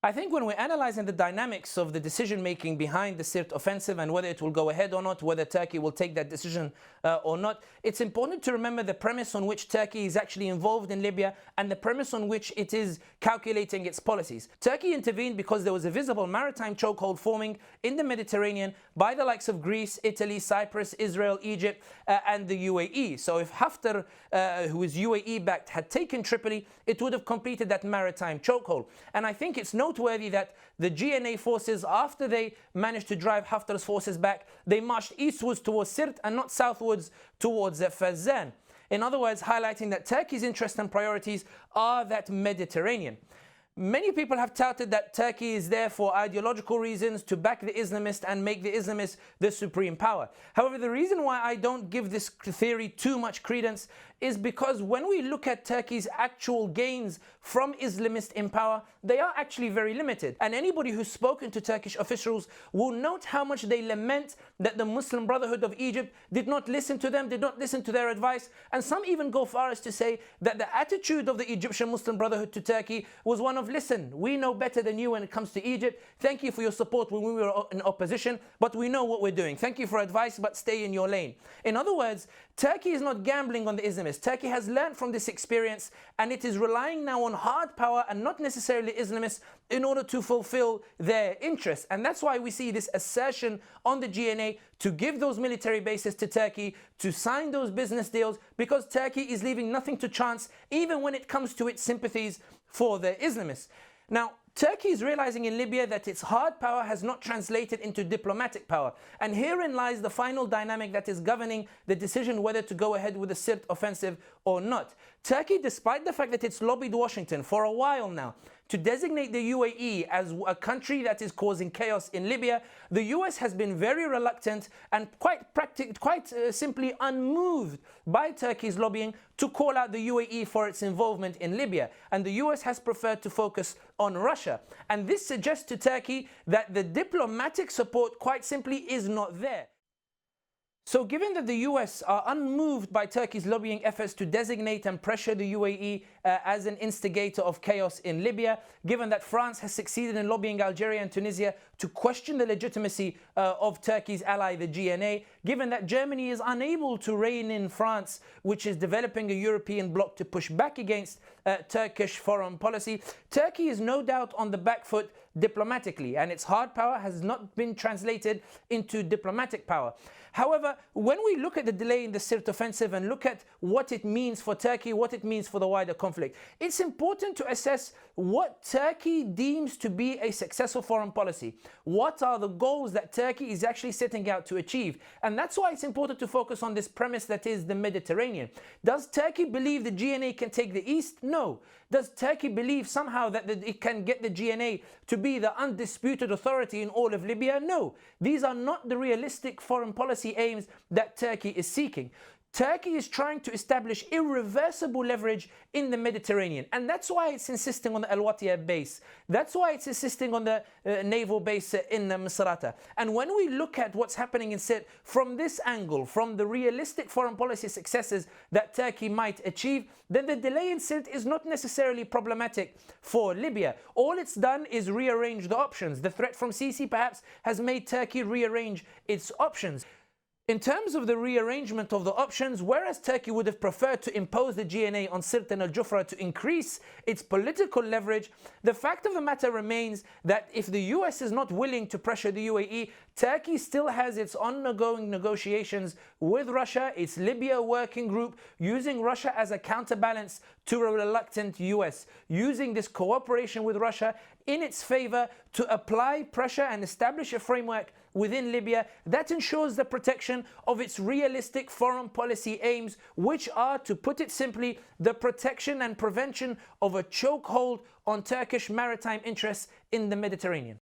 I think when we're analyzing the dynamics of the decision-making behind the Sirte offensive and whether it will go ahead or not, whether Turkey will take that decision or not, it's important to remember the premise on which Turkey is actually involved in Libya and the premise on which it is calculating its policies. Turkey intervened because there was a visible maritime chokehold forming in the Mediterranean by the likes of Greece, Italy, Cyprus, Israel, Egypt, and the UAE. So if Haftar, who is UAE-backed, had taken Tripoli, it would have completed that maritime chokehold. And I think it's noteworthy that the GNA forces, after they managed to drive Haftar's forces back, they marched eastwards towards Sirte and not southwards towards Fezzan. In other words, highlighting that Turkey's interests and priorities are that Mediterranean. Many people have touted that Turkey is there for ideological reasons, to back the Islamists and make the Islamists the supreme power. However, the reason why I don't give this theory too much credence is because when we look at Turkey's actual gains from Islamists in power, they are actually very limited. And anybody who's spoken to Turkish officials will note how much they lament that the Muslim Brotherhood of Egypt did not listen to them, did not listen to their advice. And some even go far as to say that the attitude of the Egyptian Muslim Brotherhood to Turkey was one of, listen, we know better than you when it comes to Egypt. Thank you for your support when we were in opposition, but we know what we're doing. Thank you for advice, but stay in your lane. In other words, Turkey is not gambling on the Islamists. Turkey has learned from this experience and it is relying now on hard power and not necessarily Islamists in order to fulfill their interests. And that's why we see this assertion on the GNA to give those military bases to Turkey, to sign those business deals, because Turkey is leaving nothing to chance, even when it comes to its sympathies for the Islamists. Now, Turkey is realizing in Libya that its hard power has not translated into diplomatic power. And herein lies the final dynamic that is governing the decision whether to go ahead with the Sirte offensive or not. Turkey, despite the fact that it's lobbied Washington for a while now to designate the UAE as a country that is causing chaos in Libya, the US has been very reluctant and quite simply unmoved by Turkey's lobbying to call out the UAE for its involvement in Libya. And the US has preferred to focus on Russia. And this suggests to Turkey that the diplomatic support quite simply is not there. So given that the US are unmoved by Turkey's lobbying efforts to designate and pressure the UAE as an instigator of chaos in Libya, given that France has succeeded in lobbying Algeria and Tunisia to question the legitimacy of Turkey's ally, the GNA, given that Germany is unable to rein in France, which is developing a European bloc to push back against Turkish foreign policy, Turkey is no doubt on the back foot diplomatically, and its hard power has not been translated into diplomatic power. However, when we look at the delay in the Sirte offensive and look at what it means for Turkey, what it means for the wider conflict, it's important to assess what Turkey deems to be a successful foreign policy. What are the goals that Turkey is actually setting out to achieve? And that's why it's important to focus on this premise that is the Mediterranean. Does Turkey believe the GNA can take the East? No. Does Turkey believe somehow that it can get the GNA to be the undisputed authority in all of Libya? No. These are not the realistic foreign policy aims that Turkey is seeking. Turkey is trying to establish irreversible leverage in the Mediterranean, and that's why it's insisting on the Al-Watiya base. That's why it's insisting on the naval base in Misrata. And when we look at what's happening in Sirte from this angle, from the realistic foreign policy successes that Turkey might achieve, then the delay in Sirte is not necessarily problematic for Libya. All it's done is rearrange the options. The threat from Sisi perhaps has made Turkey rearrange its options. In terms of the rearrangement of the options, whereas Turkey would have preferred to impose the GNA on Sirte and Al-Jufra to increase its political leverage, the fact of the matter remains that if the US is not willing to pressure the UAE, Turkey still has its ongoing negotiations with Russia, its Libya working group, using Russia as a counterbalance to a reluctant US, using this cooperation with Russia in its favor to apply pressure and establish a framework within Libya that ensures the protection of its realistic foreign policy aims, which are, to put it simply, the protection and prevention of a chokehold on Turkish maritime interests in the Mediterranean.